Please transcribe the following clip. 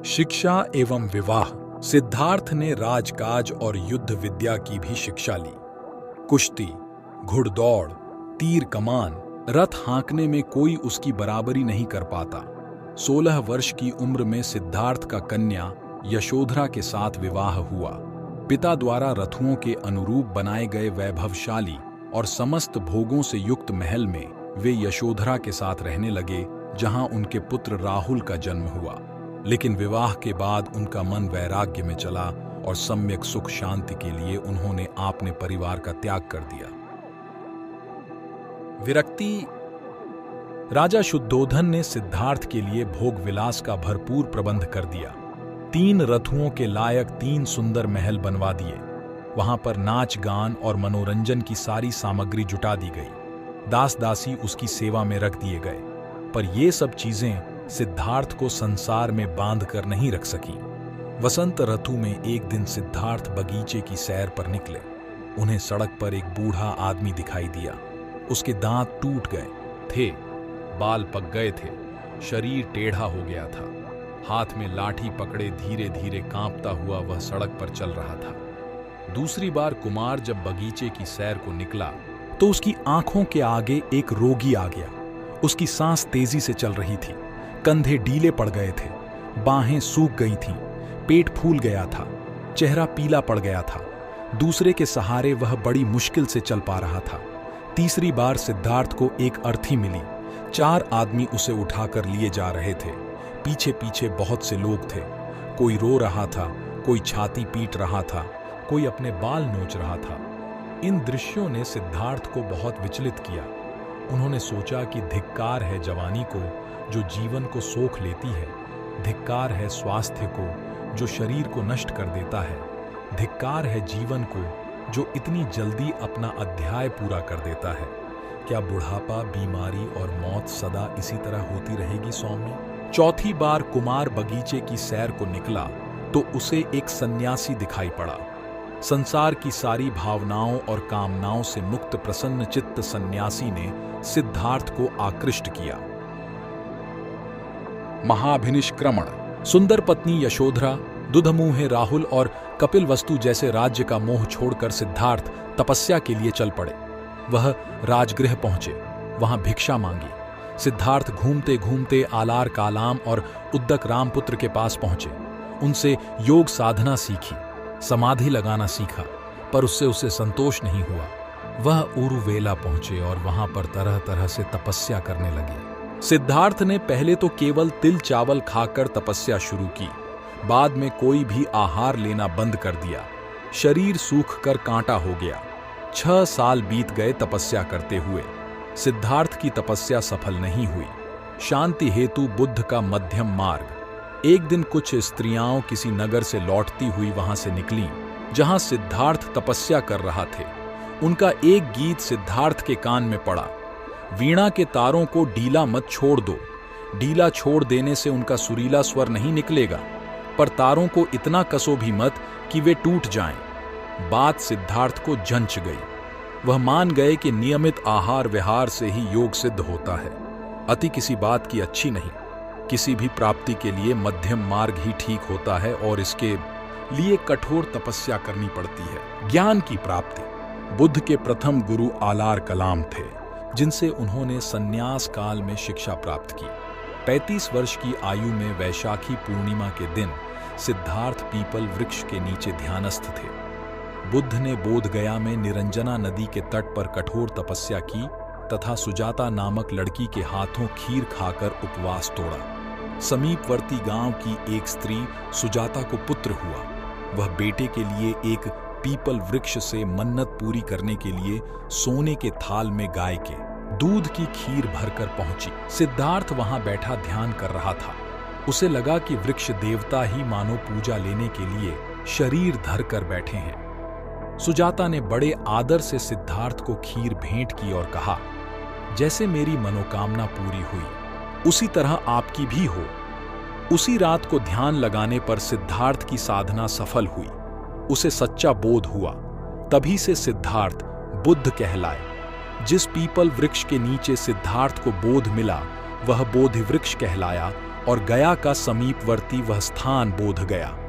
शिक्षा एवं विवाह। सिद्धार्थ ने राजकाज और युद्ध विद्या की भी शिक्षा ली। कुश्ती, घुड़दौड़, तीर कमान, रथ हाँकने में कोई उसकी बराबरी नहीं कर पाता। 16 वर्ष की उम्र में सिद्धार्थ का कन्या यशोधरा के साथ विवाह हुआ। पिता द्वारा रथुओं के अनुरूप बनाए गए वैभवशाली और समस्त भोगों से युक्त महल में वे यशोधरा के साथ रहने लगे, जहां उनके पुत्र राहुल का जन्म हुआ। लेकिन विवाह के बाद उनका मन वैराग्य में चला और सम्यक सुख शांति के लिए उन्होंने अपने परिवार का त्याग कर दिया। विरक्ति। राजा शुद्धोधन ने सिद्धार्थ के लिए भोग विलास का भरपूर प्रबंध कर दिया। 3 रथुओं के लायक 3 सुंदर महल बनवा दिए। वहां पर नाच गान और मनोरंजन की सारी सामग्री जुटा दी गई। दास दासी उसकी सेवा में रख दिए गए। पर ये सब चीजें सिद्धार्थ को संसार में बांध कर नहीं रख सकी। वसंत ऋतु में एक दिन सिद्धार्थ बगीचे की सैर पर निकले। उन्हें सड़क पर एक बूढ़ा आदमी दिखाई दिया। उसके दांत टूट गए थे, बाल पक गए थे, शरीर टेढ़ा हो गया था। हाथ में लाठी पकड़े धीरे धीरे कांपता हुआ वह सड़क पर चल रहा था। दूसरी बार कुमार जब बगीचे की सैर को निकला तो उसकी आंखों के आगे एक रोगी आ गया। उसकी सांस तेजी से चल रही थी, कंधे ढीले पड़ गए थे, बाहें सूख गई थीं, पेट फूल गया था, चेहरा पीला पड़ गया था। दूसरे के सहारे वह बड़ी मुश्किल से चल पा रहा था। तीसरी बार सिद्धार्थ को एक अर्थी मिली। 4 आदमी उसे उठाकर लिए जा रहे थे। पीछे पीछे बहुत से लोग थे। कोई रो रहा था, कोई छाती पीट रहा था, कोई अपने बाल नोच रहा था। इन दृश्यों ने सिद्धार्थ को बहुत विचलित किया। उन्होंने सोचा कि धिक्कार है जवानी को जो जीवन को सोख लेती है, धिक्कार है स्वास्थ्य को जो शरीर को नष्ट कर देता है, धिक्कार है जीवन को जो इतनी जल्दी अपना अध्याय पूरा कर देता है। क्या बुढ़ापा, बीमारी और मौत सदा इसी तरह होती रहेगी सौम्य? चौथी बार कुमार बगीचे की सैर को निकला तो उसे एक सन्यासी दिखाई पड़ा। संसार की सारी भावनाओं और कामनाओं से मुक्त प्रसन्न चित्त सन्यासी ने सिद्धार्थ को आकृष्ट किया। महाभिनिष्क्रमण। सुंदर पत्नी यशोधरा, दुधमुहे राहुल और कपिलवस्तु जैसे राज्य का मोह छोड़कर सिद्धार्थ तपस्या के लिए चल पड़े। वह राजगृह पहुंचे, वहां भिक्षा मांगी। सिद्धार्थ घूमते घूमते आलार कालाम और उद्दक रामपुत्र के पास पहुंचे। उनसे योग साधना सीखी, समाधि लगाना सीखा, पर उससे उसे संतोष नहीं हुआ। वह उरुवेला पहुंचे और वहां पर तरह तरह से तपस्या करने लगे। सिद्धार्थ ने पहले तो केवल तिल चावल खाकर तपस्या शुरू की, बाद में कोई भी आहार लेना बंद कर दिया। शरीर सूख कर कांटा हो गया। 6 साल बीत गए तपस्या करते हुए। सिद्धार्थ की तपस्या सफल नहीं हुई। शांति हेतु बुद्ध का मध्यम मार्ग। एक दिन कुछ स्त्रियां किसी नगर से लौटती हुई वहां से निकलीं, जहां सिद्धार्थ तपस्या कर रहा थे। उनका एक गीत सिद्धार्थ के कान में पड़ा। वीणा के तारों को ढीला मत छोड़ दो। ढीला छोड़ देने से उनका सुरीला स्वर नहीं निकलेगा, पर तारों को इतना कसो भी मत कि वे टूट जाएं। बात सिद्धार्थ को जंच गई। वह मान गए कि नियमित आहार विहार से ही योग सिद्ध होता है। अति किसी बात की अच्छी नहीं। किसी भी प्राप्ति के लिए मध्यम मार्ग ही ठीक होता है और इसके लिए कठोर तपस्या करनी पड़ती है। ज्ञान की प्राप्ति। बुद्ध के प्रथम गुरु आलार कलाम थे, जिनसे उन्होंने संन्यास काल में शिक्षा प्राप्त की। 35 वर्ष की आयु में वैशाखी पूर्णिमा के दिन सिद्धार्थ पीपल वृक्ष के नीचे ध्यानस्थ थे। बुद्ध ने बोधगया में निरंजना नदी के तट पर कठोर तपस्या की तथा सुजाता नामक लड़की के हाथों खीर खाकर उपवास तोड़ा। समीपवर्ती गांव की एक स्त्री सुजाता को पुत्र हुआ। वह बेटे के लिए एक पीपल वृक्ष से मन्नत पूरी करने के लिए सोने के थाल में गाय के दूध की खीर भरकर पहुंची। सिद्धार्थ वहां बैठा ध्यान कर रहा था। उसे लगा कि वृक्ष देवता ही मानो पूजा लेने के लिए शरीर धर कर बैठे हैं। सुजाता ने बड़े आदर से सिद्धार्थ को खीर भेंट की और कहा, जैसे मेरी मनोकामना पूरी हुई उसी तरह आपकी भी हो। उसी रात को ध्यान लगाने पर सिद्धार्थ की साधना सफल हुई। उसे सच्चा बोध हुआ। तभी से सिद्धार्थ बुद्ध कहलाए। जिस पीपल वृक्ष के नीचे सिद्धार्थ को बोध मिला वह बोधि वृक्ष कहलाया और गया का समीपवर्ती वह स्थान बोध गया